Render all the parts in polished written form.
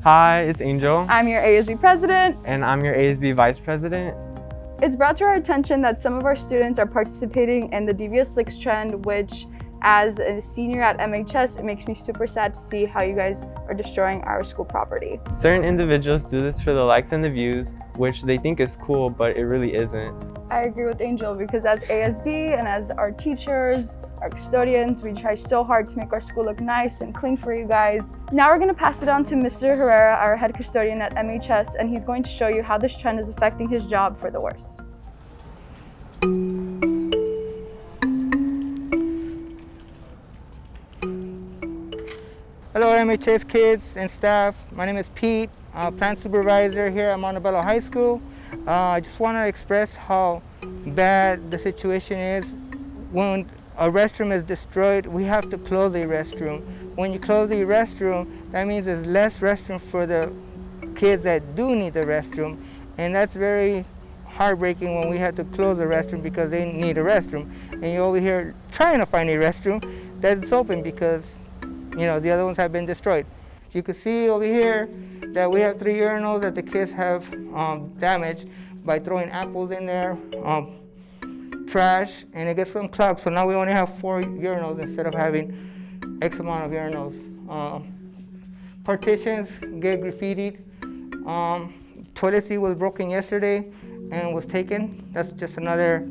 Hi, it's Angel. I'm your ASB president. And I'm your ASB vice president. It's brought to our attention that some of our students are participating in the Devious Slicks trend, which as a senior at MHS, it makes me super sad to see how you guys are destroying our school property. Certain individuals do this for the likes and the views, which they think is cool, but it really isn't. I agree with Angel because as ASB and as our teachers, our custodians, we try so hard to make our school look nice and clean for you guys. Now we're going to pass it on to Mr. Herrera, our head custodian at MHS, and he's going to show you how this trend is affecting his job for the worse. Hello MHS kids and staff, my name is Pete, plant supervisor here at Montebello High School. I just want to express how bad the situation is. When a restroom is destroyed, we have to close the restroom. When you close the restroom, that means there's less restroom for the kids that do need the restroom, and that's very heartbreaking when we have to close the restroom because they need a restroom, and you're over here trying to find a restroom that's open because the other ones have been destroyed. You can see over here that we have 3 urinals that the kids have damaged by throwing apples in there, trash, and it gets some clogged. So now we only have 4 urinals instead of having X amount of urinals. Partitions get graffitied. Toilet seat was broken yesterday and was taken. That's just another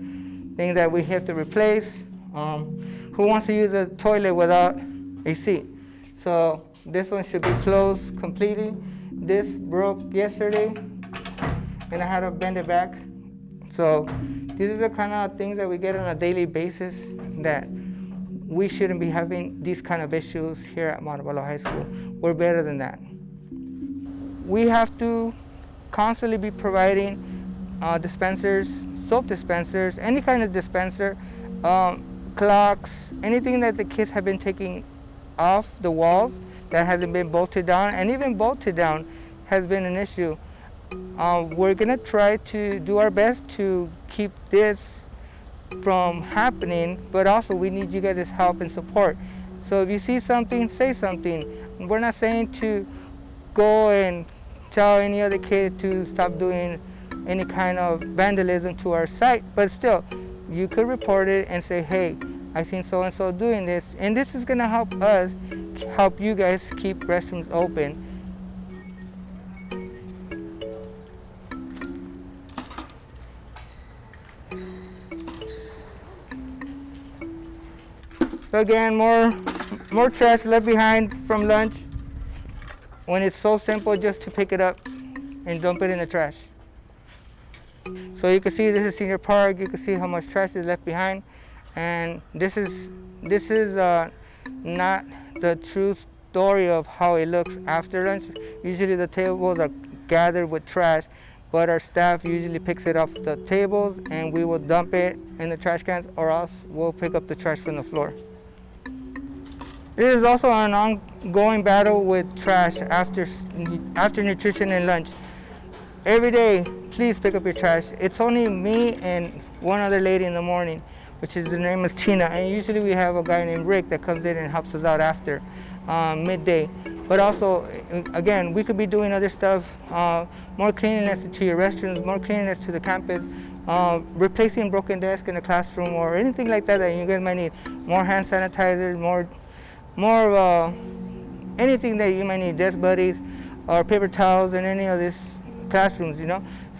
thing that we have to replace. Who wants to use a toilet without a seat? So this one should be closed completely. This broke yesterday and I had to bend it back. So these are the kind of things that we get on a daily basis that we shouldn't be having these kind of issues here at Montebello High School. We're better than that. We have to constantly be providing dispensers, soap dispensers, any kind of dispenser, clocks, anything that the kids have been taking off the walls that hasn't been bolted down, and even bolted down has been an issue. We're gonna try to do our best to keep this from happening, but also we need you guys' help and support. So if you see something, say something. We're not saying to go and tell any other kid to stop doing any kind of vandalism to our site, but still, you could report it and say, hey, I seen so-and-so doing this, and this is gonna help us help you guys keep restrooms open. So again, more trash left behind from lunch when it's so simple just to pick it up and dump it in the trash. So you can see this is Senior Park. You can see how much trash is left behind, and this is not the true story of how it looks after lunch. Usually the tables are gathered with trash, but our staff usually picks it off the tables and we will dump it in the trash cans, or else we'll pick up the trash from the floor. This is also an ongoing battle with trash after nutrition and lunch. Every day, please pick up your trash. It's only me and one other lady in the morning, which is the name is Tina, and usually we have a guy named Rick that comes in and helps us out after midday. But also, again, we could be doing other stuff, more cleanliness to your restrooms, more cleanliness to the campus, replacing broken desks in the classroom, or anything like that you guys might need. More hand sanitizers, more anything that you might need, desk buddies, or paper towels in any of these classrooms,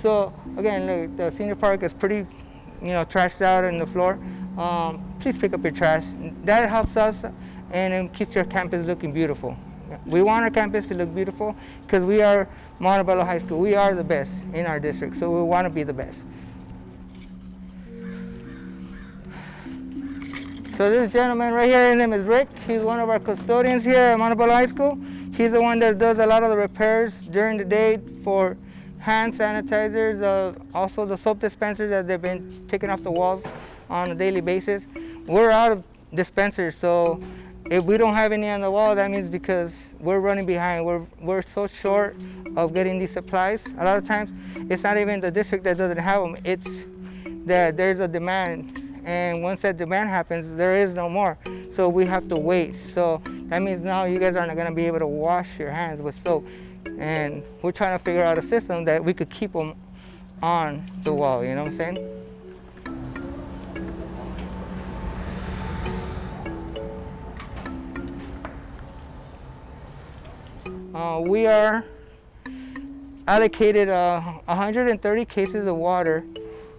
So again, look, the Senior Park is pretty trashed out on the floor. Please pick up your trash. That helps us and it keeps your campus looking beautiful. We want our campus to look beautiful because we are Montebello High School. We are the best in our district, so we want to be the best. So this gentleman right here, his name is Rick. He's one of our custodians here at Montebello High School. He's the one that does a lot of the repairs during the day for hand sanitizers, also the soap dispensers that they've been taking off the walls on a daily basis. We're out of dispensers, so if we don't have any on the wall, that means because we're running behind. We're so short of getting these supplies. A lot of times, it's not even the district that doesn't have them. It's that there's a demand, and once that demand happens, there is no more. So we have to wait. So that means now you guys aren't going to be able to wash your hands with soap. And we're trying to figure out a system that we could keep them on the wall, you know what I'm saying? We are allocated 130 cases of water,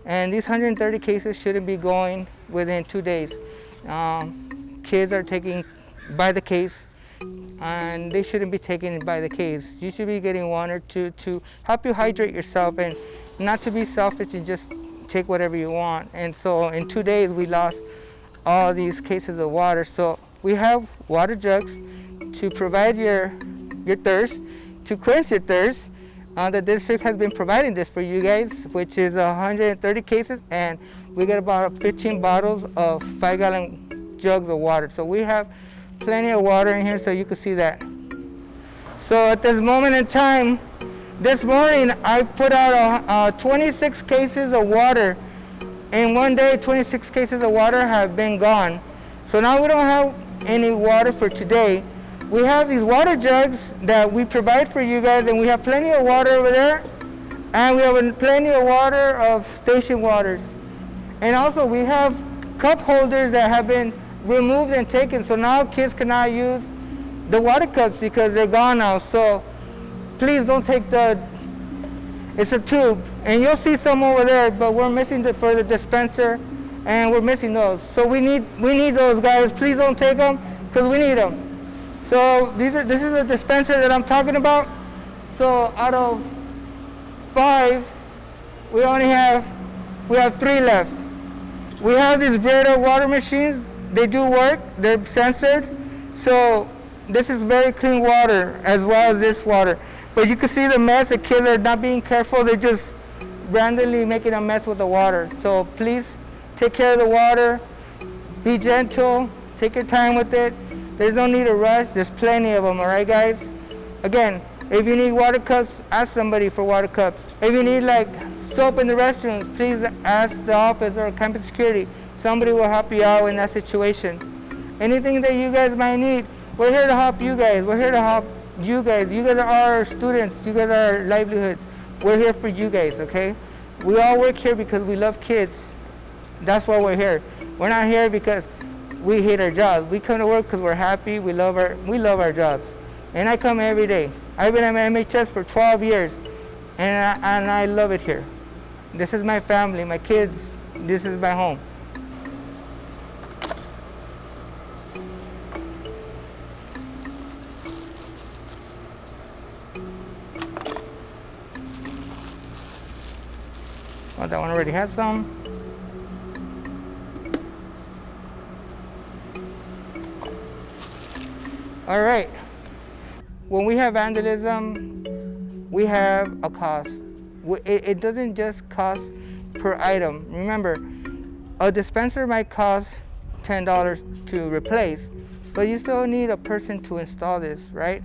and these 130 cases shouldn't be going within 2 days. Kids are taking by the case, and they shouldn't be taking it by the case. You should be getting one or two to help you hydrate yourself and not to be selfish and just take whatever you want. And so in 2 days we lost all these cases of water. So we have water jugs to provide your thirst, to quench your thirst. The district has been providing this for you guys, which is 130 cases, and we get about 15 bottles of 5-gallon jugs of water. So we have plenty of water in here, so you can see that. So at this moment in time, this morning I put out 26 cases of water. In one day, 26 cases of water have been gone. So now we don't have any water for today. We have these water jugs that we provide for you guys, and we have plenty of water over there, and we have plenty of water of station waters. And also we have cup holders that have been removed and taken, so now kids cannot use the water cups because they're gone now. So please don't take it's a tube, and you'll see some over there, but we're missing for the dispenser, and we're missing those. So we need those, guys. Please don't take them because we need them. So this is a dispenser that I'm talking about. So out of 5, we have 3 left. We have these Brita water machines. They do work. They're censored. So this is very clean water as well as this water. But you can see the mess. The kids are not being careful. They're just randomly making a mess with the water. So please take care of the water. Be gentle. Take your time with it. There's no need to rush. There's plenty of them, all right, guys? Again, if you need water cups, ask somebody for water cups. If you need like soap in the restrooms, please ask the office or campus security. Somebody will help you out in that situation. Anything that you guys might need, we're here to help you guys. We're here to help you guys. You guys are our students. You guys are our livelihoods. We're here for you guys, okay? We all work here because we love kids. That's why we're here. We're not here because we hate our jobs. We come to work because we're happy. We love our jobs. And I come every day. I've been at MHS for 12 years, and I love it here. This is my family, my kids. This is my home. Oh, that one already has some. All right. When we have vandalism, we have a cost. It doesn't just cost per item. Remember, a dispenser might cost $10 to replace, but you still need a person to install this, right?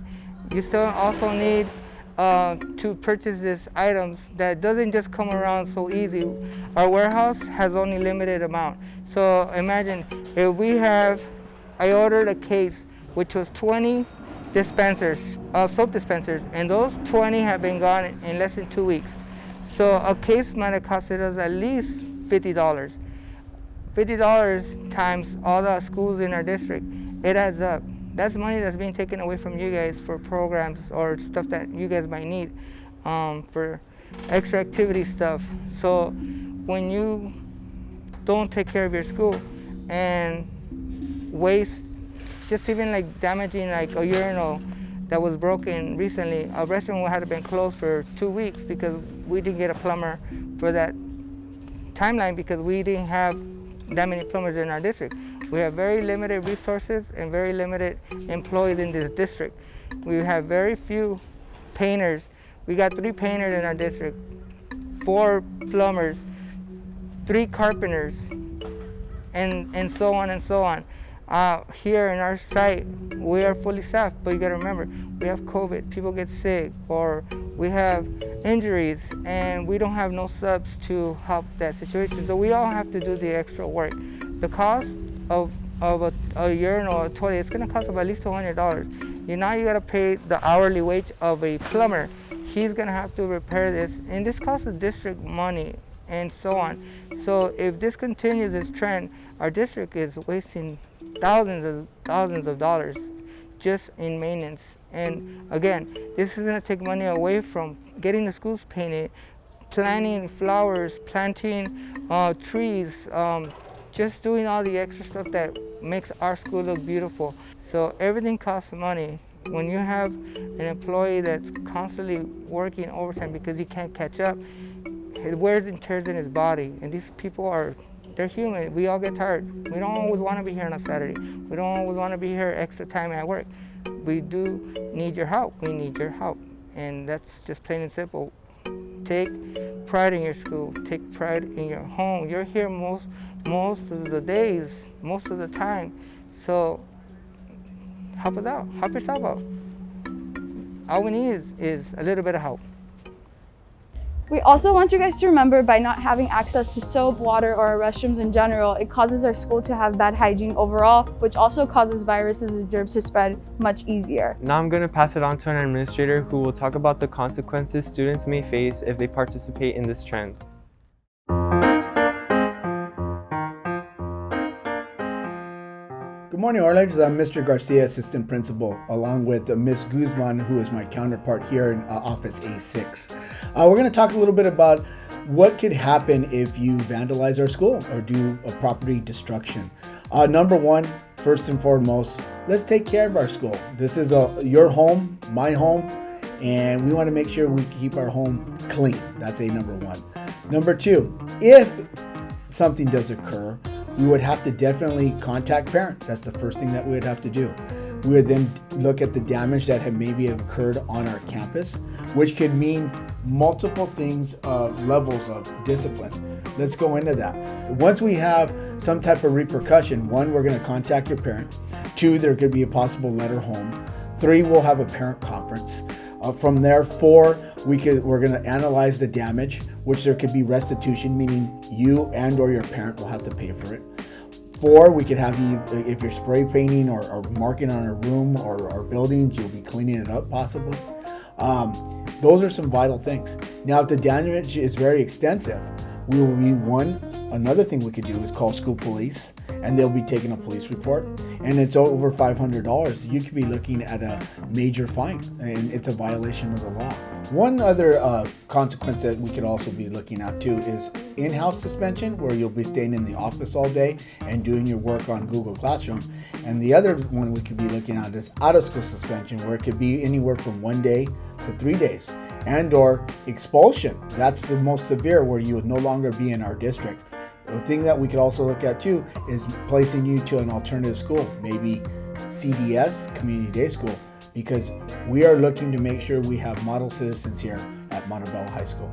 You still also need to purchase these items that doesn't just come around so easy. Our warehouse has only limited amount. So imagine if I ordered a case which was 20 dispensers, soap dispensers, and those 20 have been gone in less than 2 weeks. So a case might have costed us at least $50. $50 times all the schools in our district, it adds up. That's money that's being taken away from you guys for programs or stuff that you guys might need for extra activity stuff. So when you don't take care of your school and waste, just even like damaging like a urinal that was broken recently, a restaurant had been closed for 2 weeks because we didn't get a plumber for that timeline because we didn't have that many plumbers in our district. We have very limited resources and very limited employees in this district. We have very few painters. We got 3 painters in our district, 4 plumbers, 3 carpenters, and so on and so on. Here in our site, we are fully staffed, but you gotta remember, we have COVID, people get sick, or we have injuries, and we don't have no subs to help that situation. So we all have to do the extra work. The cost of a urinal or a toilet, it's gonna cost about at least $200. You gotta pay the hourly wage of a plumber. He's gonna have to repair this, and this costs the district money and so on. So if this continues this trend, our district is wasting thousands of dollars just in maintenance. And again, this is gonna take money away from getting the schools painted, planting flowers, planting trees, just doing all the extra stuff that makes our school look beautiful. So everything costs money. When you have an employee that's constantly working overtime because he can't catch up, it wears and tears in his body. And these people they're human. We all get tired. We don't always want to be here on a Saturday. We don't always want to be here extra time at work. We do need your help. We need your help. And that's just plain and simple. Take pride in your school. Take pride in your home. You're here most of the days, most of the time. So help us out. Help yourself out. All we need is a little bit of help. We also want you guys to remember, by not having access to soap, water, or our restrooms in general, it causes our school to have bad hygiene overall, which also causes viruses and germs to spread much easier. Now I'm going to pass it on to an administrator who will talk about the consequences students may face if they participate in this trend. Good morning, Orange. I'm Mr. Garcia, Assistant Principal, along with Ms. Guzman, who is my counterpart here in Office A6. We're going to talk a little bit about what could happen if you vandalize our school or do a property destruction. Number one, first and foremost, let's take care of our school. This is your home, my home, and we want to make sure we keep our home clean. That's number one. Number two, if something does occur, we would have to definitely contact parents. That's the first thing that we would have to do. We would then look at the damage that had maybe occurred on our campus, which could mean multiple things, levels of discipline. Let's go into that. Once we have some type of repercussion, one, we're going to contact your parent. Two, there could be a possible letter home. Three, we'll have a parent conference. From there, four, we're going to analyze the damage, which there could be restitution, meaning you and or your parent will have to pay for it. Four, we could have you, if you're spray painting or marking on a room or buildings, you'll be cleaning it up possibly. Those are some vital things. Now, if the damage is very extensive, we will be another thing we could do is call school police, and they'll be taking a police report, and it's over $500. You could be looking at a major fine, and it's a violation of the law. One other consequence that we could also be looking at too is in-house suspension, where you'll be staying in the office all day and doing your work on Google Classroom. And the other one we could be looking at is out-of-school suspension, where it could be anywhere from 1 day to 3 days, and or expulsion. That's the most severe, where you would no longer be in our district. The thing that we could also look at too is placing you to an alternative school, maybe CDS, Community Day School, because we are looking to make sure we have model citizens here at Montebello High School.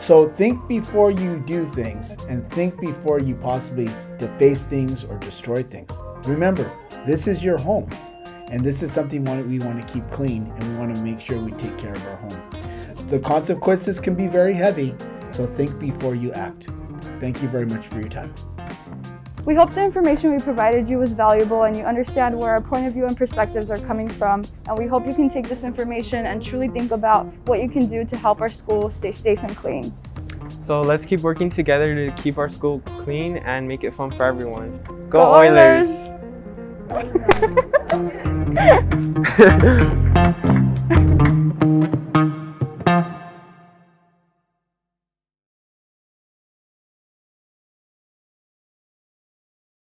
So think before you do things, and think before you possibly deface things or destroy things. Remember, this is your home, and this is something we want to keep clean, and we want to make sure we take care of our home. The consequences can be very heavy, so think before you act. Thank you very much for your time. We hope the information we provided you was valuable and you understand where our point of view and perspectives are coming from, and we hope you can take this information and truly think about what you can do to help our school stay safe and clean. So let's keep working together to keep our school clean and make it fun for everyone. Go Oilers! Oilers!